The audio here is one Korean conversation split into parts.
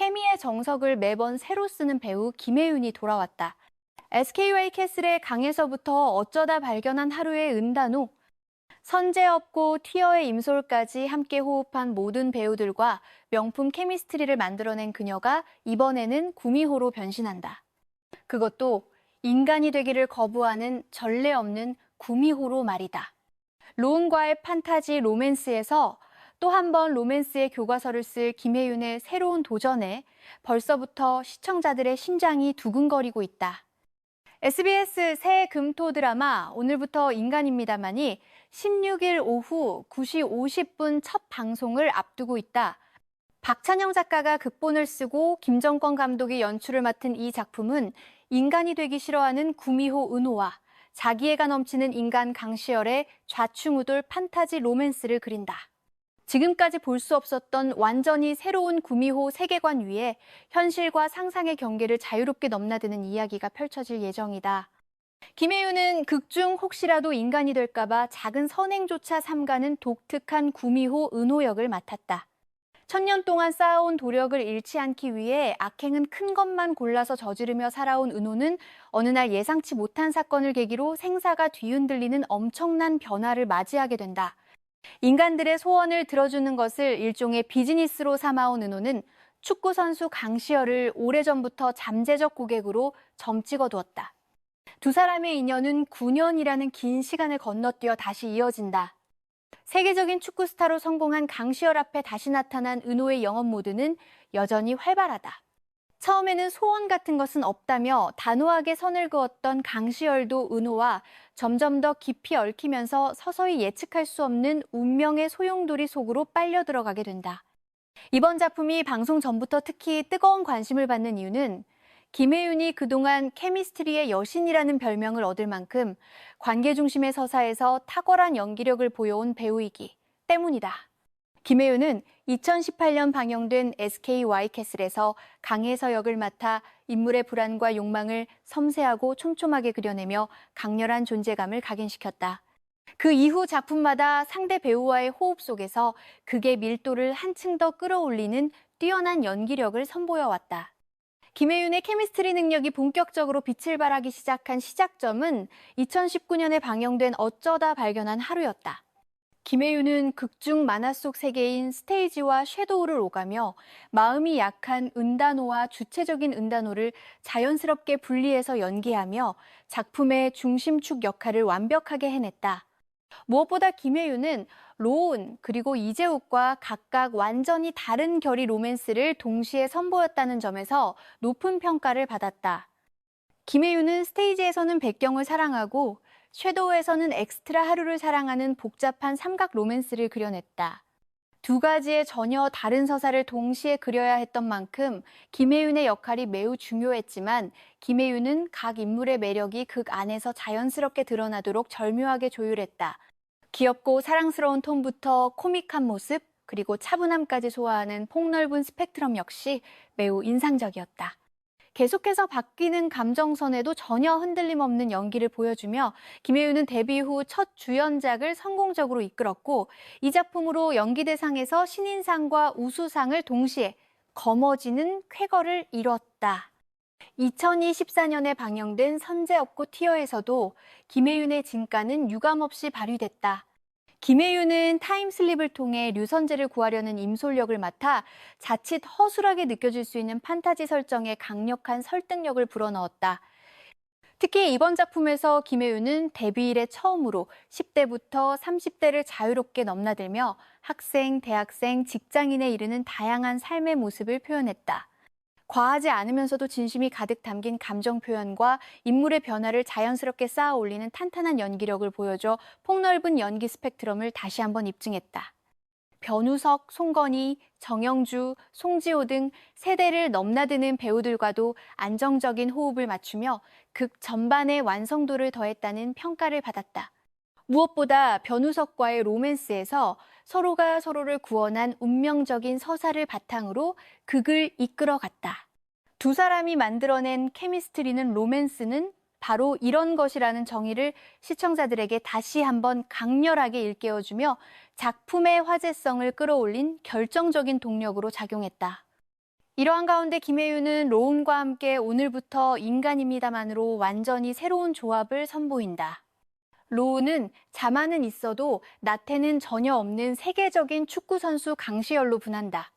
케미의 정석을 매번 새로 쓰는 배우 김혜윤이 돌아왔다. SKY 캐슬의 강에서부터 어쩌다 발견한 하루의 은단호, 선제업고 튀어의 임솔까지 함께 호흡한 모든 배우들과 명품 케미스트리를 만들어낸 그녀가 이번에는 구미호로 변신한다. 그것도 인간이 되기를 거부하는 전례 없는 구미호로 말이다. 로운과의 판타지 로맨스에서 또 한 번 로맨스의 교과서를 쓸 김혜윤의 새로운 도전에 벌써부터 시청자들의 심장이 두근거리고 있다. SBS 새 금토 드라마 오늘부터 인간입니다만이 16일 오후 9시 50분 첫 방송을 앞두고 있다. 박찬영 작가가 극본을 쓰고 김정권 감독이 연출을 맡은 이 작품은 인간이 되기 싫어하는 구미호 은호와 자기애가 넘치는 인간 강시열의 좌충우돌 판타지 로맨스를 그린다. 지금까지 볼 수 없었던 완전히 새로운 구미호 세계관 위에 현실과 상상의 경계를 자유롭게 넘나드는 이야기가 펼쳐질 예정이다. 김혜윤은 극중 혹시라도 인간이 될까봐 작은 선행조차 삼가는 독특한 구미호 은호 역을 맡았다. 천년 동안 쌓아온 도력을 잃지 않기 위해 악행은 큰 것만 골라서 저지르며 살아온 은호는 어느 날 예상치 못한 사건을 계기로 생사가 뒤흔들리는 엄청난 변화를 맞이하게 된다. 인간들의 소원을 들어주는 것을 일종의 비즈니스로 삼아온 은호는 축구 선수 강시열을 오래전부터 잠재적 고객으로 점 찍어두었다. 두 사람의 인연은 9년이라는 긴 시간을 건너뛰어 다시 이어진다. 세계적인 축구 스타로 성공한 강시열 앞에 다시 나타난 은호의 영업 모드는 여전히 활발하다. 처음에는 소원 같은 것은 없다며 단호하게 선을 그었던 강시열도 은호와 점점 더 깊이 얽히면서 서서히 예측할 수 없는 운명의 소용돌이 속으로 빨려 들어가게 된다. 이번 작품이 방송 전부터 특히 뜨거운 관심을 받는 이유는 김혜윤이 그동안 케미스트리의 여신이라는 별명을 얻을 만큼 관계 중심의 서사에서 탁월한 연기력을 보여온 배우이기 때문이다. 김혜윤은 2018년 방영된 SKY 캐슬에서 강혜서 역을 맡아 인물의 불안과 욕망을 섬세하고 촘촘하게 그려내며 강렬한 존재감을 각인시켰다. 그 이후 작품마다 상대 배우와의 호흡 속에서 극의 밀도를 한층 더 끌어올리는 뛰어난 연기력을 선보여왔다. 김혜윤의 케미스트리 능력이 본격적으로 빛을 발하기 시작한 시작점은 2019년에 방영된 어쩌다 발견한 하루였다. 김혜윤은 극중 만화 속 세계인 스테이지와 섀도우를 오가며 마음이 약한 은단호와 주체적인 은단호를 자연스럽게 분리해서 연기하며 작품의 중심축 역할을 완벽하게 해냈다. 무엇보다 김혜윤은 로운 그리고 이재욱과 각각 완전히 다른 결의 로맨스를 동시에 선보였다는 점에서 높은 평가를 받았다. 김혜윤은 스테이지에서는 백경을 사랑하고 섀도우에서는 엑스트라 하루를 사랑하는 복잡한 삼각 로맨스를 그려냈다. 두 가지의 전혀 다른 서사를 동시에 그려야 했던 만큼 김혜윤의 역할이 매우 중요했지만 김혜윤은 각 인물의 매력이 극 안에서 자연스럽게 드러나도록 절묘하게 조율했다. 귀엽고 사랑스러운 톤부터 코믹한 모습, 그리고 차분함까지 소화하는 폭넓은 스펙트럼 역시 매우 인상적이었다. 계속해서 바뀌는 감정선에도 전혀 흔들림 없는 연기를 보여주며 김혜윤은 데뷔 후 첫 주연작을 성공적으로 이끌었고 이 작품으로 연기대상에서 신인상과 우수상을 동시에 거머쥐는 쾌거를 이뤘다. 2024년에 방영된 선제업고 튀어에서도 김혜윤의 진가는 유감없이 발휘됐다. 김혜윤은 타임슬립을 통해 류선재를 구하려는 임솔 역을 맡아 자칫 허술하게 느껴질 수 있는 판타지 설정에 강력한 설득력을 불어넣었다. 특히 이번 작품에서 김혜윤은 데뷔 이래 처음으로 10대부터 30대를 자유롭게 넘나들며 학생, 대학생, 직장인에 이르는 다양한 삶의 모습을 표현했다. 과하지 않으면서도 진심이 가득 담긴 감정 표현과 인물의 변화를 자연스럽게 쌓아 올리는 탄탄한 연기력을 보여줘 폭넓은 연기 스펙트럼을 다시 한번 입증했다. 변우석, 송건희, 정영주, 송지호 등 세대를 넘나드는 배우들과도 안정적인 호흡을 맞추며 극 전반의 완성도를 더했다는 평가를 받았다. 무엇보다 변우석과의 로맨스에서 서로가 서로를 구원한 운명적인 서사를 바탕으로 극을 이끌어갔다. 두 사람이 만들어낸 케미스트리는 로맨스는 바로 이런 것이라는 정의를 시청자들에게 다시 한번 강렬하게 일깨워주며 작품의 화제성을 끌어올린 결정적인 동력으로 작용했다. 이러한 가운데 김혜윤은 로운과 함께 오늘부터 인간입니다만으로 완전히 새로운 조합을 선보인다. 로운은 자만은 있어도 나태는 전혀 없는 세계적인 축구선수 강시열로 분한다.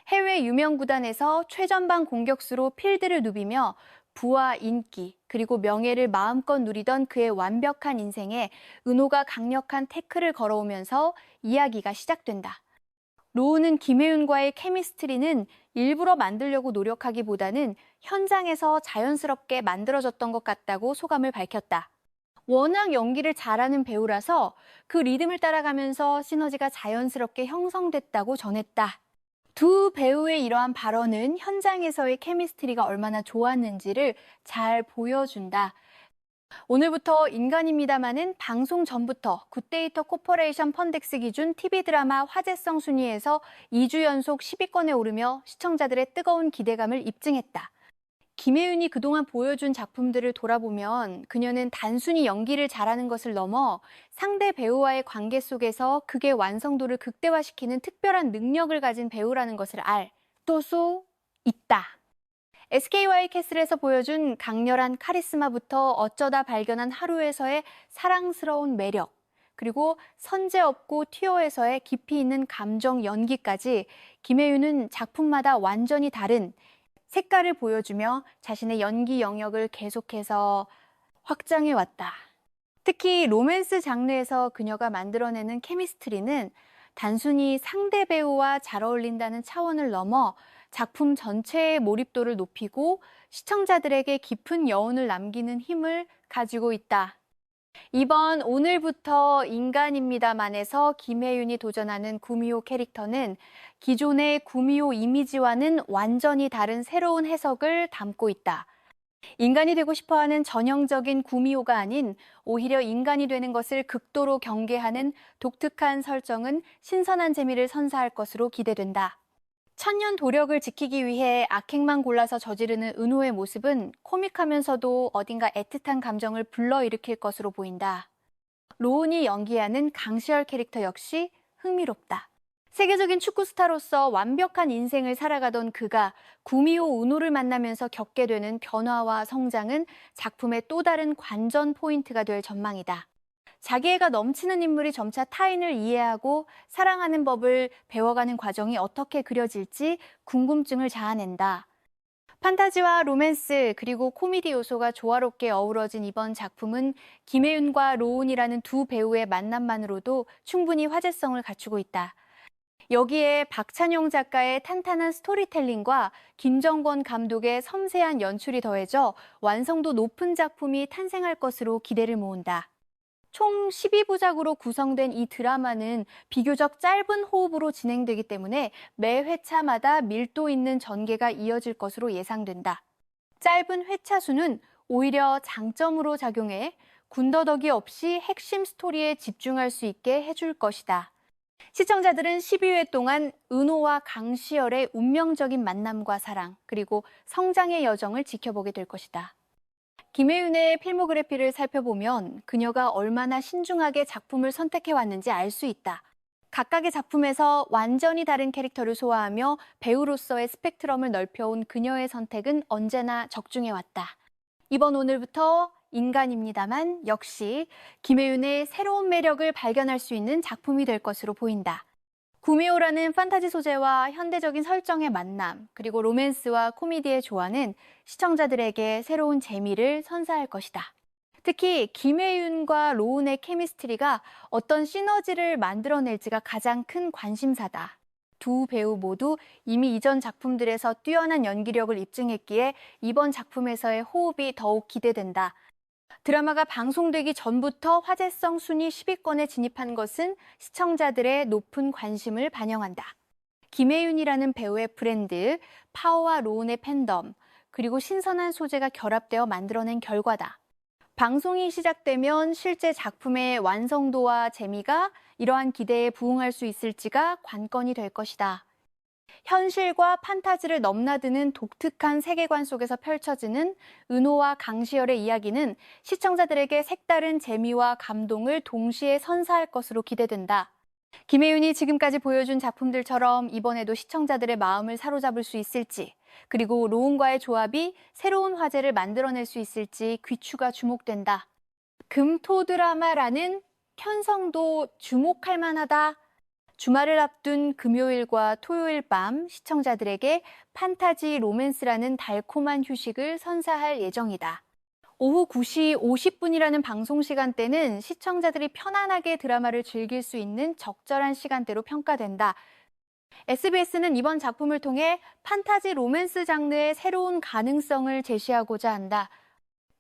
해외 유명 구단에서 최전방 공격수로 필드를 누비며 부와 인기 그리고 명예를 마음껏 누리던 그의 완벽한 인생에 은호가 강력한 태클을 걸어오면서 이야기가 시작된다. 로운은 김혜윤과의 케미스트리는 일부러 만들려고 노력하기보다는 현장에서 자연스럽게 만들어졌던 것 같다고 소감을 밝혔다. 워낙 연기를 잘하는 배우라서 그 리듬을 따라가면서 시너지가 자연스럽게 형성됐다고 전했다. 두 배우의 이러한 발언은 현장에서의 케미스트리가 얼마나 좋았는지를 잘 보여준다. 오늘부터 인간입니다마는 방송 전부터 굿데이터 코퍼레이션 펀덱스 기준 TV 드라마 화제성 순위에서 2주 연속 10위권에 오르며 시청자들의 뜨거운 기대감을 입증했다. 김혜윤이 그동안 보여준 작품들을 돌아보면 그녀는 단순히 연기를 잘하는 것을 넘어 상대 배우와의 관계 속에서 극의 완성도를 극대화시키는 특별한 능력을 가진 배우라는 것을 알 수 있다. SKY 캐슬에서 보여준 강렬한 카리스마부터 어쩌다 발견한 하루에서의 사랑스러운 매력, 그리고 선제 없고 튀어에서의 깊이 있는 감정 연기까지 김혜윤은 작품마다 완전히 다른 색깔을 보여주며 자신의 연기 영역을 계속해서 확장해왔다. 특히 로맨스 장르에서 그녀가 만들어내는 케미스트리는 단순히 상대 배우와 잘 어울린다는 차원을 넘어 작품 전체의 몰입도를 높이고 시청자들에게 깊은 여운을 남기는 힘을 가지고 있다. 이번 오늘부터 인간입니다만에서 김혜윤이 도전하는 구미호 캐릭터는 기존의 구미호 이미지와는 완전히 다른 새로운 해석을 담고 있다. 인간이 되고 싶어하는 전형적인 구미호가 아닌 오히려 인간이 되는 것을 극도로 경계하는 독특한 설정은 신선한 재미를 선사할 것으로 기대된다. 천년 도력을 지키기 위해 악행만 골라서 저지르는 은호의 모습은 코믹하면서도 어딘가 애틋한 감정을 불러일으킬 것으로 보인다. 로운이 연기하는 강시열 캐릭터 역시 흥미롭다. 세계적인 축구 스타로서 완벽한 인생을 살아가던 그가 구미호 은호를 만나면서 겪게 되는 변화와 성장은 작품의 또 다른 관전 포인트가 될 전망이다. 자기애가 넘치는 인물이 점차 타인을 이해하고 사랑하는 법을 배워가는 과정이 어떻게 그려질지 궁금증을 자아낸다. 판타지와 로맨스 그리고 코미디 요소가 조화롭게 어우러진 이번 작품은 김혜윤과 로운이라는 두 배우의 만남만으로도 충분히 화제성을 갖추고 있다. 여기에 박찬용 작가의 탄탄한 스토리텔링과 김정권 감독의 섬세한 연출이 더해져 완성도 높은 작품이 탄생할 것으로 기대를 모은다. 총 12부작으로 구성된 이 드라마는 비교적 짧은 호흡으로 진행되기 때문에 매 회차마다 밀도 있는 전개가 이어질 것으로 예상된다. 짧은 회차 수는 오히려 장점으로 작용해 군더더기 없이 핵심 스토리에 집중할 수 있게 해줄 것이다. 시청자들은 12회 동안 은호와 강시열의 운명적인 만남과 사랑, 그리고 성장의 여정을 지켜보게 될 것이다. 김혜윤의 필모그래피를 살펴보면 그녀가 얼마나 신중하게 작품을 선택해왔는지 알 수 있다. 각각의 작품에서 완전히 다른 캐릭터를 소화하며 배우로서의 스펙트럼을 넓혀온 그녀의 선택은 언제나 적중해왔다. 이번 오늘부터 인간입니다만 역시 김혜윤의 새로운 매력을 발견할 수 있는 작품이 될 것으로 보인다. 구미호라는 판타지 소재와 현대적인 설정의 만남, 그리고 로맨스와 코미디의 조화는 시청자들에게 새로운 재미를 선사할 것이다. 특히 김혜윤과 로운의 케미스트리가 어떤 시너지를 만들어낼지가 가장 큰 관심사다. 두 배우 모두 이미 이전 작품들에서 뛰어난 연기력을 입증했기에 이번 작품에서의 호흡이 더욱 기대된다. 드라마가 방송되기 전부터 화제성 순위 10위권에 진입한 것은 시청자들의 높은 관심을 반영한다. 김혜윤이라는 배우의 브랜드, 파워와 로운의 팬덤, 그리고 신선한 소재가 결합되어 만들어낸 결과다. 방송이 시작되면 실제 작품의 완성도와 재미가 이러한 기대에 부응할 수 있을지가 관건이 될 것이다. 현실과 판타지를 넘나드는 독특한 세계관 속에서 펼쳐지는 은호와 강시열의 이야기는 시청자들에게 색다른 재미와 감동을 동시에 선사할 것으로 기대된다. 김혜윤이 지금까지 보여준 작품들처럼 이번에도 시청자들의 마음을 사로잡을 수 있을지, 그리고 로운과의 조합이 새로운 화제를 만들어낼 수 있을지 귀추가 주목된다. 금토 드라마라는 편성도 주목할 만하다. 주말을 앞둔 금요일과 토요일 밤 시청자들에게 판타지 로맨스라는 달콤한 휴식을 선사할 예정이다. 오후 9시 50분이라는 방송 시간대는 시청자들이 편안하게 드라마를 즐길 수 있는 적절한 시간대로 평가된다. SBS는 이번 작품을 통해 판타지 로맨스 장르의 새로운 가능성을 제시하고자 한다.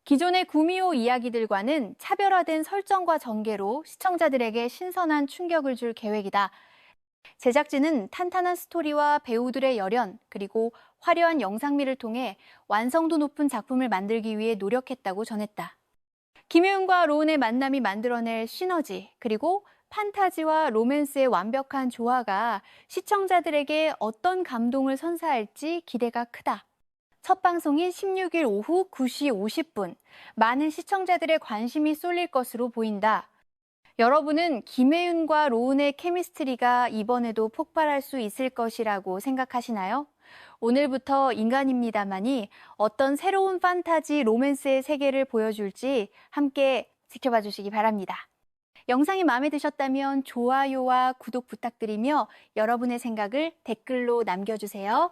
기존의 구미호 이야기들과는 차별화된 설정과 전개로 시청자들에게 신선한 충격을 줄 계획이다. 제작진은 탄탄한 스토리와 배우들의 열연, 그리고 화려한 영상미를 통해 완성도 높은 작품을 만들기 위해 노력했다고 전했다. 김혜윤과 로운의 만남이 만들어낼 시너지, 그리고 판타지와 로맨스의 완벽한 조화가 시청자들에게 어떤 감동을 선사할지 기대가 크다. 첫 방송인 16일 오후 9시 50분, 많은 시청자들의 관심이 쏠릴 것으로 보인다. 여러분은 김혜윤과 로운의 케미스트리가 이번에도 폭발할 수 있을 것이라고 생각하시나요? 오늘부터 인간입니다만이 어떤 새로운 판타지 로맨스의 세계를 보여줄지 함께 지켜봐 주시기 바랍니다. 영상이 마음에 드셨다면 좋아요와 구독 부탁드리며 여러분의 생각을 댓글로 남겨주세요.